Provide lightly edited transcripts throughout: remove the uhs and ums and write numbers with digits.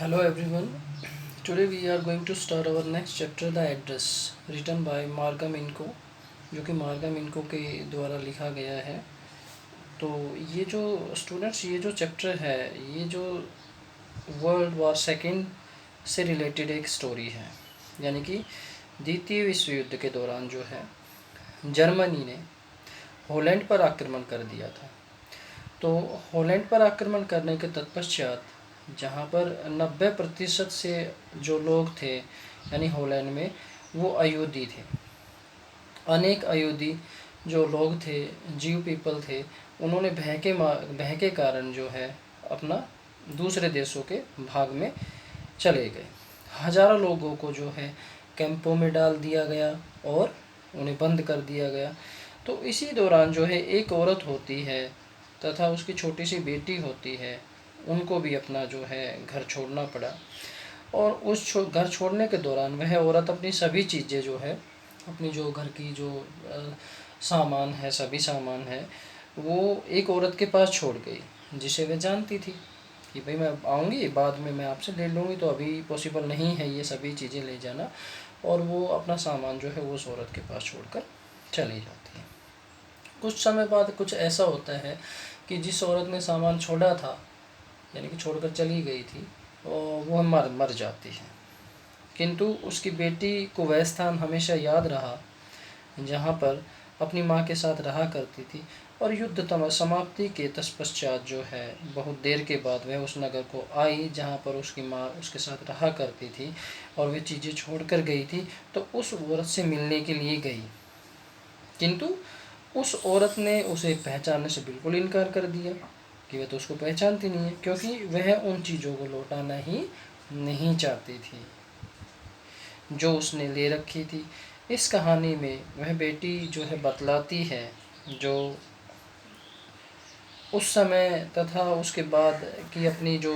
Hello everyone. Today we are going to start our next chapter, The Address, written by Margam इनको, जो कि मार्गम इनको के द्वारा लिखा गया है। तो ये जो स्टूडेंट्स, ये जो चैप्टर है, ये जो वर्ल्ड वॉर सेकेंड से रिलेटेड एक स्टोरी है। यानी कि द्वितीय विश्व युद्ध के दौरान जो है जर्मनी ने हॉलैंड पर आक्रमण कर दिया था। तो हॉलैंड पर आक्रमण करने के तत्पश्चात जहाँ पर 90% से जो लोग थे यानी हॉलैंड में, वो अयहूदी थे। अनेक अयहूदी जो लोग थे, जीव पीपल थे, उन्होंने भय के कारण जो है अपना दूसरे देशों के भाग में चले गए। हज़ारों लोगों को जो है कैंपों में डाल दिया गया और उन्हें बंद कर दिया गया। तो इसी दौरान जो है एक औरत होती है तथा उसकी छोटी सी बेटी होती है, उनको भी अपना जो है घर छोड़ना पड़ा। और उस घर छोड़ने के दौरान वह औरत अपनी सभी चीज़ें जो है, अपनी जो घर की जो सामान है, सभी सामान है, वो एक औरत के पास छोड़ गई, जिसे वह जानती थी कि भाई मैं आऊँगी, बाद में मैं आपसे ले लूँगी, तो अभी पॉसिबल नहीं है ये सभी चीज़ें ले जाना। और वो अपना सामान जो है वो उस औरत के पास छोड़कर चली जाती है। कुछ समय बाद कुछ ऐसा होता है कि जिस औरत ने सामान छोड़ा था, यानी कि छोड़कर चली गई थी, वो मर जाती है। किंतु उसकी बेटी को वह स्थान हमेशा याद रहा जहाँ पर अपनी माँ के साथ रहा करती थी। और युद्ध समाप्ति के तत्पश्चात जो है बहुत देर के बाद वह उस नगर को आई जहाँ पर उसकी माँ उसके साथ रहा करती थी और वे चीज़ें छोड़ कर गई थी। तो उस औरत से मिलने के लिए गई, किंतु उस औरत ने उसे पहचानने से बिल्कुल इनकार कर दिया कि वह तो उसको पहचानती नहीं है, क्योंकि वह उन चीज़ों को लौटाना ही नहीं चाहती थी जो उसने ले रखी थी। इस कहानी में वह बेटी जो है बतलाती है जो उस समय तथा उसके बाद की अपनी जो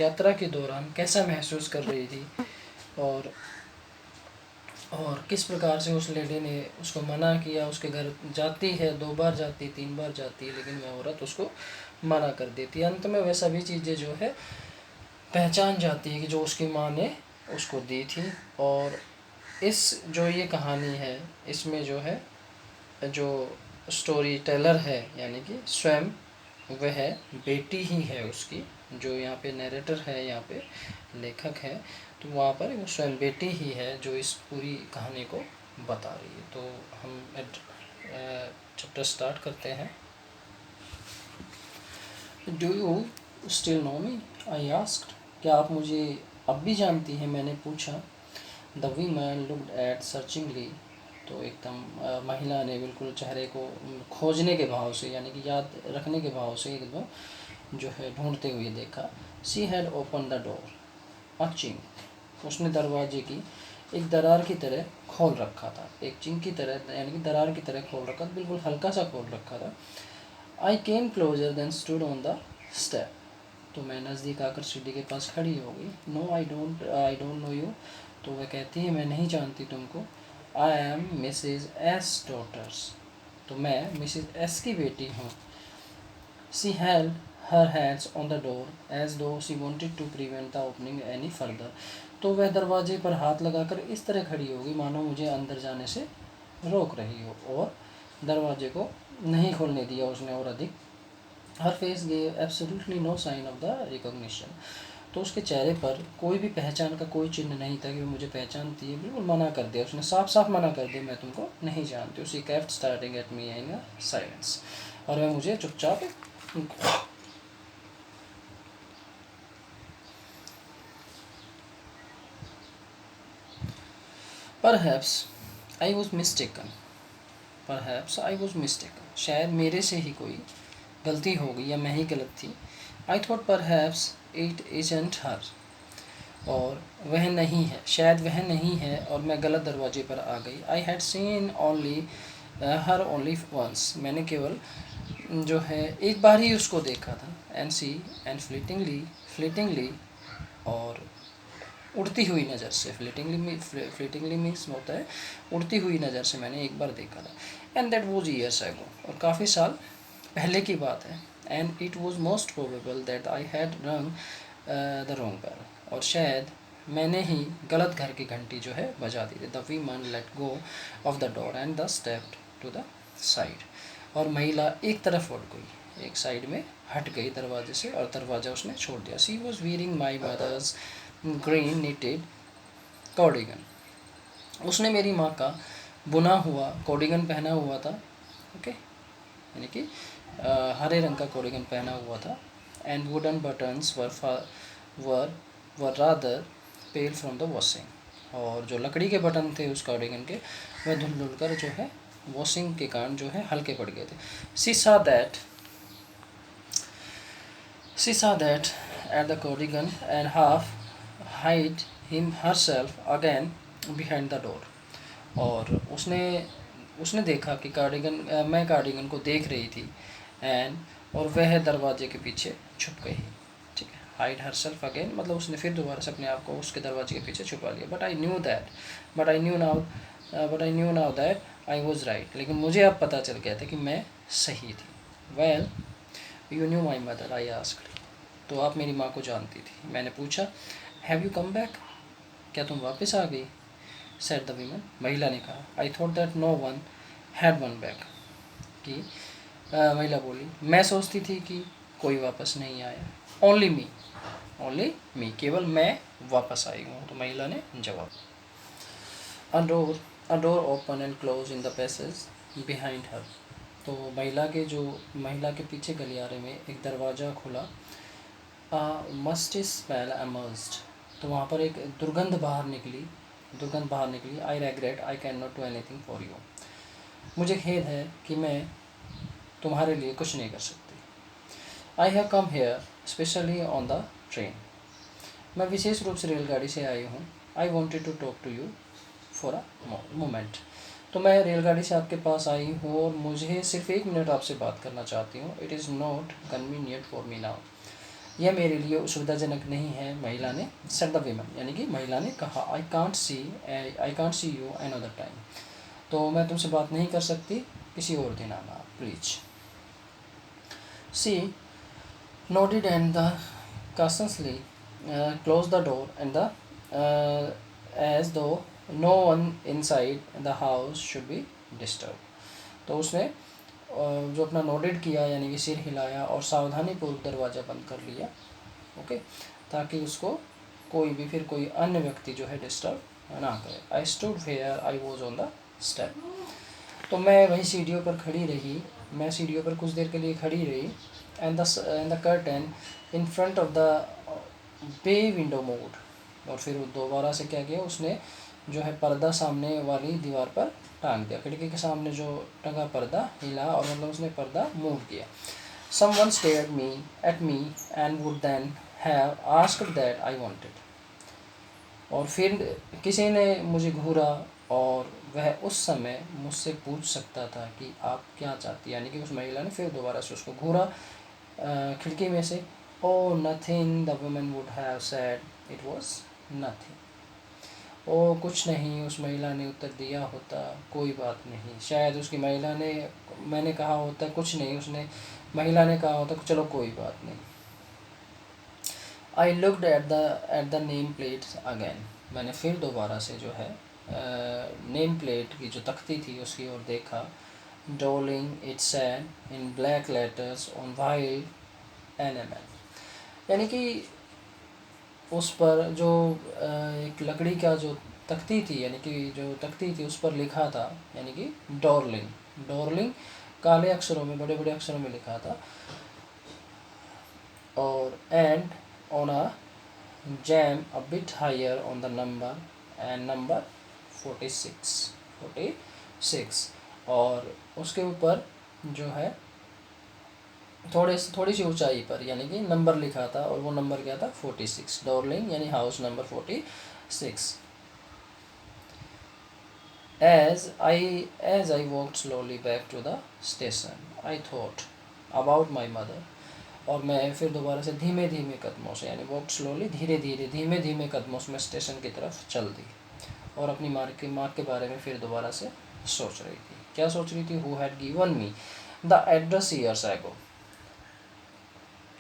यात्रा के दौरान कैसा महसूस कर रही थी, और किस प्रकार से उस लेडी ने उसको मना किया। उसके घर जाती है, 2 बार जाती, 3 बार जाती, लेकिन वह औरत उसको मना कर देती है। अंत में वह सभी चीज़ें जो है पहचान जाती है कि जो उसकी माँ ने उसको दी थी। और इस जो ये कहानी है, इसमें जो है जो स्टोरी टेलर है, यानी कि स्वयं वह बेटी ही है उसकी, जो यहाँ पे नरेटर है, यहाँ पे लेखक है, तो वहाँ पर वो स्वयं बेटी ही है जो इस पूरी कहानी को बता रही है। तो हम चैप्टर स्टार्ट करते हैं। Do you still know me, I asked. क्या आप मुझे अब भी जानती हैं, मैंने पूछा। The women looked at searchingly. तो एकदम महिला ने बिल्कुल चेहरे को खोजने के भाव से, यानी कि याद रखने के भाव से एकदम जो है ढूंढते हुए देखा। She had open the door a chink. उसने दरवाजे की एक दरार की तरह खोल रखा था, एक चिंक की तरह, यानी कि दरार की तरह खोल रखा था, बिल्कुल हल्का सा खोल रखा था। I came closer then stood on the step. तो मैं नज़दीक आकर सीढ़ी के पास खड़ी हो गई। No I don't know you. तो वह कहती है मैं नहीं जानती तुमको। I am Mrs S daughters. तो मैं मिसेज एस की बेटी हूँ। She held her hands on the door as though she wanted to prevent the opening any further. तो वह दरवाजे पर हाथ लगाकर इस तरह खड़ी होगी मानो मुझे अंदर जाने से रोक रही हो, और दरवाजे को नहीं खोलने दिया उसने और अधिक। Her face gave absolutely no sign of the recognition. तो उसके चेहरे पर कोई भी पहचान का कोई चिन्ह नहीं था कि वो मुझे पहचानती है। बिल्कुल मना कर दिया उसने, साफ साफ मना कर दिया, मैं तुमको नहीं जानती। उसी kept starting at me in silence. और वह मुझे चुपचाप perhaps I was mistaken. Perhaps I was mistaken. शायद मेरे से ही कोई गलती हो गई या मैं ही गलत थी। I thought perhaps it isn't her. और वह नहीं है, शायद वह नहीं है, और मैं गलत दरवाजे पर आ गई। I had seen only her only once. मैंने केवल जो है एक बार ही उसको देखा था। एंड सी एंड फ्लीटिंगली और उड़ती हुई नज़र से। फ्लीटिंगली मीन्स होता है उड़ती हुई नज़र से, मैंने एक बार देखा था। And that was years ago. और काफ़ी साल पहले की बात है। And it was most probable that I had रंग द रॉन्ग बेल। और शायद मैंने ही गलत घर की घंटी जो है बजा दी थी। The women let go of the door and the stepped to the side. और महिला एक तरफ उठ गई, एक साइड में हट गई दरवाजे से, और दरवाज़ा उसने छोड़ दिया। She was wearing my mother's green knitted cardigan. उसने मेरी माँ का बुना हुआ कॉर्डिगन पहना हुआ था, ओके, यानी कि हरे रंग का कॉर्डिगन पहना हुआ था। And wooden buttons were rather pale from the washing. और जो लकड़ी के बटन थे उस कार्डिगन के, वह धुल धुल कर जो है वॉशिंग के कारण जो है हल्के पड़ गए थे। She saw that at the cardigan and half hid herself again behind the door। और उसने देखा कि मैं कार्डिगन को देख रही थी, और वह दरवाजे के पीछे छुप गई। ठीक है, हाइड हर सेल्फ अगेन मतलब उसने फिर दोबारा से अपने आप को उसके दरवाजे के पीछे छुपा लिया। But I knew now that I was right. लेकिन मुझे अब पता चल गया था कि मैं सही थी। Well you knew my mother I asked. तो आप मेरी माँ को जानती थी, मैंने पूछा। हैव यू कम बैक, क्या तुम वापस आ गई? सेड द वीमन, महिला ने कहा। I thought that no one had one back, कि महिला बोली, मैं सोचती थी कि कोई वापस नहीं आया। ओनली मी, केवल मैं वापस आई हूँ। तो महिला ने जवाब। A door open and close in the passage behind her. तो महिला के पीछे गलियारे में एक दरवाज़ा खुला। Musty smell emerged. तो वहाँ पर एक दुर्गंध बाहर निकली। I regret I can not do anything for you. मुझे खेद है कि मैं तुम्हारे लिए कुछ नहीं कर सकती। I have come here specially on the train. मैं विशेष रूप से रेलगाड़ी से आई हूँ। I wanted to talk to you for a moment. तो मैं रेलगाड़ी से आपके पास आई हूँ और मुझे सिर्फ 1 मिनट आपसे बात करना चाहती हूँ। It is not convenient for me now. यह मेरे लिए सुविधाजनक नहीं है, महिला ने सेड द वीमन, यानी कि महिला ने कहा। I can't see you another time. तो मैं तुमसे बात नहीं कर सकती, किसी और दिन आना please. She nodded and the cautiously closed the door and as though no one inside the house should be disturbed। तो उसने जो अपना नोडेड किया यानी कि सिर हिलाया और सावधानीपूर्वक दरवाज़ा बंद कर लिया, ओके, ताकि उसको कोई अन्य व्यक्ति जो है डिस्टर्ब ना करे। I stood where I was on the step. तो मैं वही सीढ़ियों पर कुछ देर के लिए खड़ी रही। And the curtain in front of the bay window moved. और फिर दोबारा से क्या किया उसने, जो है पर्दा सामने वाली दीवार पर टांग दिया। खिड़की के सामने जो टंगा पर्दा हिला, और मतलब उसने पर्दा मूव किया। Someone stared at me and would then have asked that I wanted. और फिर किसी ने मुझे घूरा और वह उस समय मुझसे पूछ सकता था कि आप क्या चाहती, यानी कि उस महिला ने फिर दोबारा से उसको घूरा खिड़की में से। Oh nothing the woman would have said, it was nothing. ओ कुछ नहीं, उस महिला ने उत्तर दिया होता, कोई बात नहीं। शायद मैंने कहा होता कुछ नहीं, महिला ने कहा होता चलो कोई बात नहीं। I looked at the name plate again. मैंने फिर दोबारा से जो है नेम प्लेट की जो तख्ती थी उसकी ओर देखा। Doling it sad in black letters on white animal, यानी कि उस पर जो एक लकड़ी का जो तख्ती थी, यानी कि जो तख्ती थी उस पर लिखा था, यानी कि डॉर्लिंग काले अक्षरों में, बड़े बड़े अक्षरों में लिखा था। और and on a jam a bit higher on the number 46। और उसके ऊपर जो है थोड़ी सी ऊंचाई पर, यानी कि नंबर लिखा था, और वो नंबर क्या था 46, डॉर्लिंग यानी house number 46। As I walked slowly back to the station, I thought about my mother। और मैं फिर दोबारा से धीमे धीमे कदमों से, यानी वॉक स्लोली, धीमे धीमे कदमों से मैं स्टेशन की तरफ चल दी, और अपनी माँ के बारे में फिर दोबारा से सोच रही थी। क्या सोच रही थी? Who had given me the address years ago.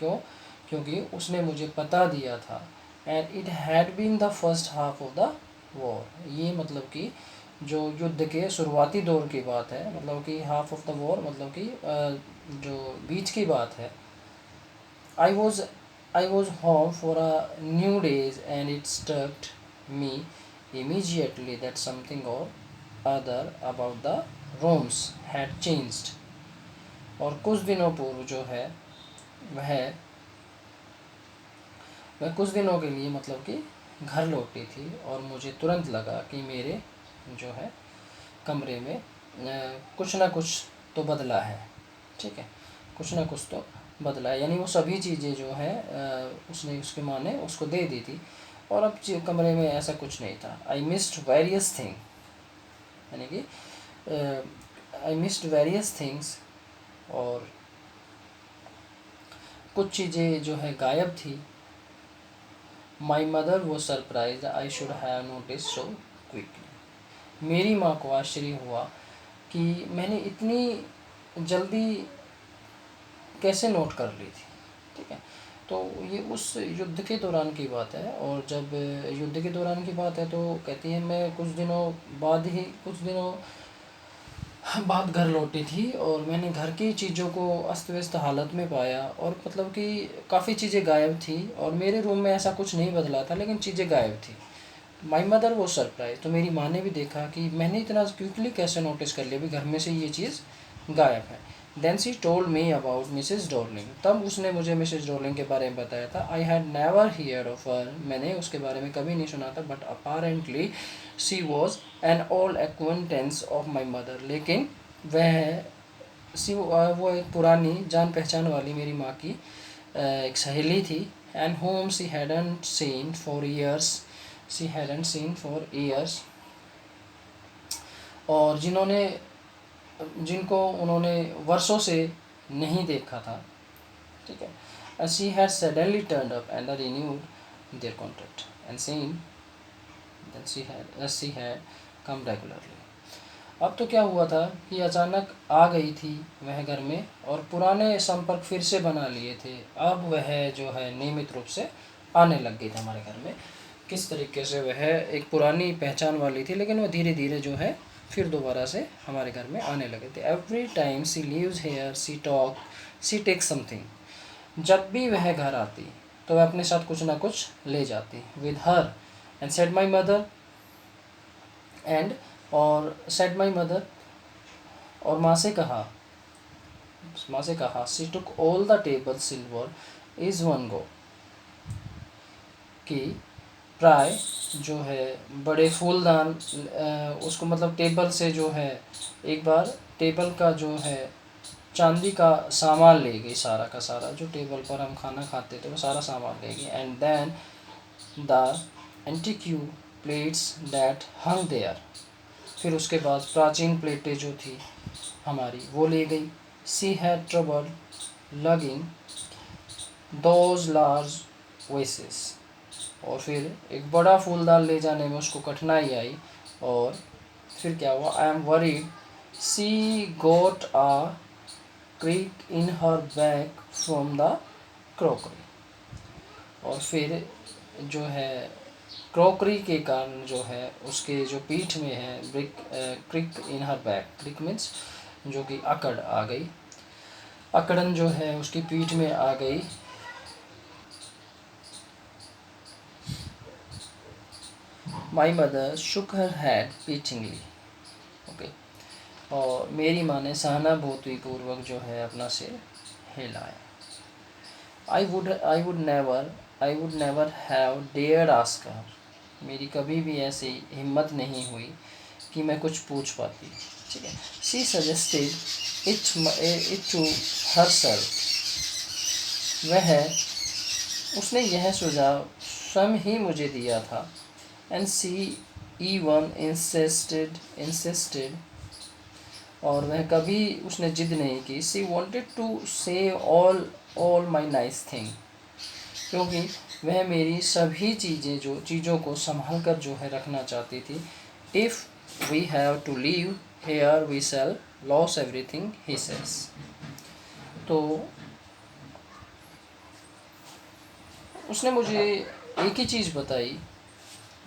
क्योंकि उसने मुझे पता दिया था and it had been the first half of the war. ये मतलब कि जो युद्ध के शुरुआती दौर की बात है, मतलब कि हाफ ऑफ द वॉर मतलब कि जो बीच की बात है। I was home for a few days and it struck me immediately that something or other about the rooms had changed। और कुछ दिनों पूर्व जो है वह कुछ दिनों के लिए मतलब कि घर लौटी थी और मुझे तुरंत लगा कि मेरे जो है कमरे में कुछ ना कुछ तो बदला है। ठीक है, कुछ ना कुछ तो बदला है, यानी वो सभी चीज़ें जो है उसने उसकी माँ ने उसको दे दी थी और अब कमरे में ऐसा कुछ नहीं था। आई मिस्ड वेरियस थिंग, यानी कि आई मिस्ड वेरियस थिंग्स, और कुछ चीज़ें जो है गायब थी। माई मदर वो surprise I should have notice so quickly. मेरी माँ को आश्चर्य हुआ कि मैंने इतनी जल्दी कैसे नोट कर ली थी। ठीक है, तो ये उस युद्ध के दौरान की बात है, और जब युद्ध के दौरान की बात है तो कहती है मैं कुछ दिनों बाद घर लौटी थी और मैंने घर की चीज़ों को अस्त व्यस्त हालत में पाया, और मतलब कि काफ़ी चीज़ें गायब थी और मेरे रूम में ऐसा कुछ नहीं बदला था लेकिन चीज़ें गायब थी। माई मदर वो सरप्राइज, तो मेरी माँ ने भी देखा कि मैंने इतना क्विकली कैसे नोटिस कर लिया भी घर में से ये चीज़ गायब है। Then she told me about Mrs Dorling, तब उसने मुझे मिसेस डॉर्लिंग के बारे में बताया था। I had never hear of her, मैंने उसके बारे में कभी नहीं सुना था, but apparently she was an old acquaintance of my mother, लेकिन वह वो एक पुरानी जान पहचान वाली मेरी माँ की एक सहेली थी। And whom she hadn't seen for years, she hadn't seen for years, और जिनको उन्होंने वर्षों से नहीं देखा था। ठीक है, she had suddenly turned up and renewed their contract and since then she had come regularly. अब तो क्या हुआ था कि अचानक आ गई थी वह घर में और पुराने संपर्क फिर से बना लिए थे। अब वह जो है नियमित रूप से आने लग गई थी हमारे घर में। किस तरीके से, वह एक पुरानी पहचान वाली थी लेकिन वह धीरे धीरे जो है फिर दोबारा से हमारे घर में आने लगे थे। एवरी टाइम सी लीव्स हेयर सी टॉक सी टेक समथिंग, जब भी वह घर आती तो वह अपने साथ कुछ ना कुछ ले जाती with her and said my mother and और सेड माई मदर, और माँ से कहा she took all the table silver in one go, कि प्राय जो है बड़े फूलदान उसको मतलब टेबल से जो है एक बार टेबल का जो है चांदी का सामान ले गई, सारा का सारा जो टेबल पर हम खाना खाते थे वो सारा सामान ले गई। And then the antique plates that hung there, फिर उसके बाद प्राचीन प्लेटें जो थी हमारी वो ले गई। She had trouble lugging those large vases, और फिर एक बड़ा फूलदान ले जाने में उसको कठिनाई आई। और फिर क्या हुआ, I am worried she got a crick in her back from the crockery, और फिर जो है क्रॉकरी के कारण जो है उसके जो पीठ में है क्रिक इन हर बैक, क्रिक मीन्स जो कि अकड़ आ गई, अकड़न जो है उसकी पीठ में आ गई। My mother shook her head pityingly, okay, और मेरी माँ ने सहानुभूति पूर्वक जो है अपना सिर हिलाया। I would never have dared ask her, मेरी कभी भी ऐसी हिम्मत नहीं हुई कि मैं कुछ पूछ पाती। ठीक है, she suggested it to herself, उसने यह सुझाव स्वयं ही मुझे दिया था। एंड सी इवन इंसिस्टेड, और वह कभी उसने जिद नहीं की। सी वॉन्टेड टू से ऑल माई नाइस थिंग, क्योंकि वह मेरी सभी चीज़ों को संभाल कर जो है रखना चाहती थी। If we have to leave here we shall lose everything he says, तो उसने मुझे एक ही चीज़ बताई,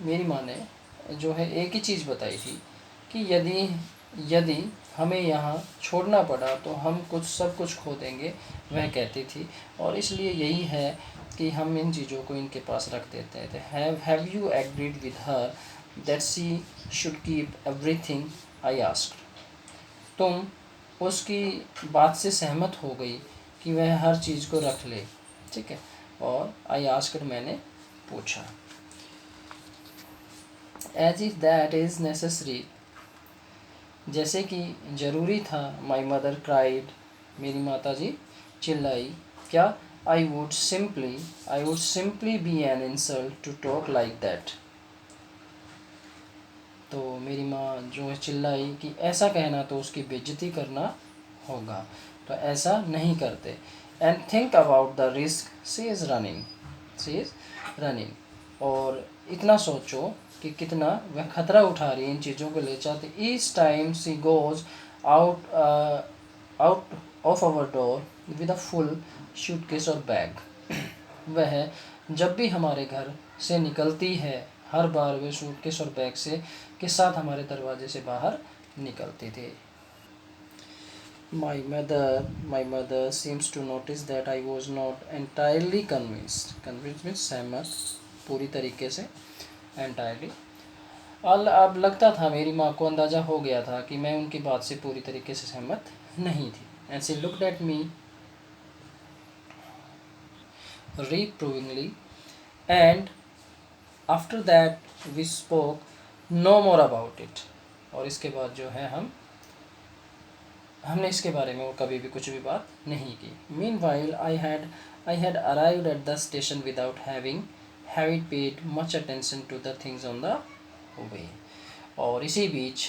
मेरी माँ ने जो है एक ही चीज़ बताई थी कि यदि यदि हमें यहाँ छोड़ना पड़ा तो हम सब कुछ खो देंगे, वह कहती थी। और इसलिए यही है कि हम इन चीज़ों को इनके पास रख देते थे। Have you agreed with her that she should keep everything I asked. तुम उसकी बात से सहमत हो गई कि वह हर चीज़ को रख ले, ठीक है। और आई आस्क्ड, मैंने पूछा। As if that is necessary, जैसे कि ज़रूरी था। माई मदर क्राइड, मेरी माता जी चिल्लाई। क्या? I would simply be an insult to talk like that. तो मेरी माँ जो है चिल्लाई कि ऐसा कहना तो उसकी बेइज्जती करना होगा, तो ऐसा नहीं करते। And think about the risk, she is running. और इतना सोचो कि कितना वह खतरा उठा रही है इन चीज़ों को ले जाते। Each time she goes out out of our door with a full suitcase और बैग। वह जब भी हमारे घर से निकलती है, हर बार वे सूटकेस और बैग के साथ हमारे दरवाजे से बाहर निकलते थे। My mother seems to notice that I was not entirely convinced. Convinced means सहमत, पूरी तरीके से, entirely। अब लगता था मेरी माँ को अंदाज़ा हो गया था कि मैं उनकी बात से पूरी तरीके से सहमत नहीं थी। And she looked at me reprovingly, and after that we spoke no more about it। और इसके बाद जो है हमने इसके बारे में और कभी भी कुछ भी बात नहीं की। Meanwhile, I had arrived at the station without having paid much attention to the things on the way। और इसी बीच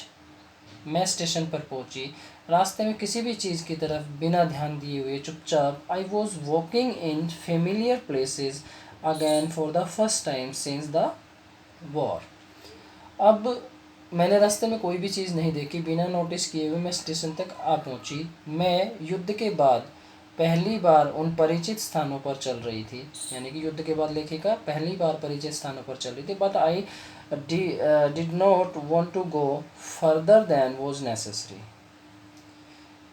मैं स्टेशन पर पहुंची, रास्ते में किसी भी चीज़ की तरफ बिना ध्यान दिए हुए चुपचाप। I was walking in familiar places again for the first time since the war। अब मैंने रास्ते में कोई भी चीज़ नहीं देखी, बिना नोटिस किए हुए मैं स्टेशन तक आ पहुंची। मैं युद्ध के बाद पहली बार उन परिचित स्थानों पर चल रही थी, यानी कि युद्ध के बाद लेखिका पहली बार परिचित स्थानों पर चल रही थी। But I did not want to go further than was necessary.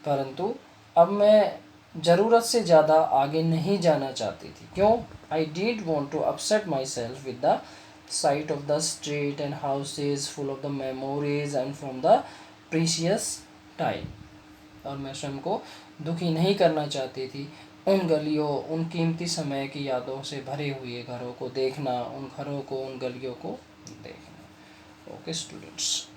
परंतु अब मैं ज़रूरत से ज़्यादा आगे नहीं जाना चाहती थी। क्यों? I did want to upset myself with the sight of the street and houses full of the memories and from the precious time। और मैं स्वयं को दुखी नहीं करना चाहती थी उन गलियों, उन कीमती समय की यादों से भरे हुए घरों को देखना, उन घरों को, उन गलियों को देखना। Okay students.